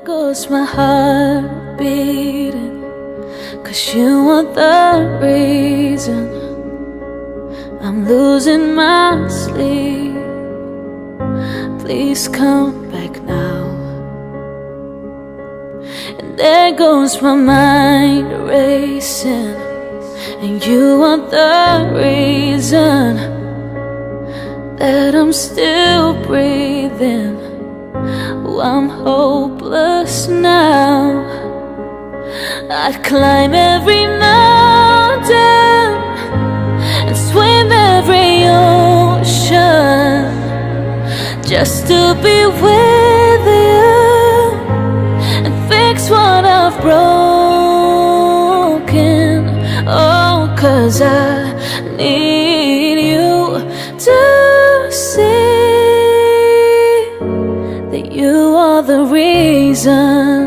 goes my heart beating, 'cause you are the reason I'm losing my sleep. Please come back now. And there goes my mind racing, and you are the reason that I'm still breathing. Oh, I'm hopeless now. I'd climb every mountain and swim every ocean just to be with you and fix what I've broken. Oh, 'cause I need you to see that you are the reason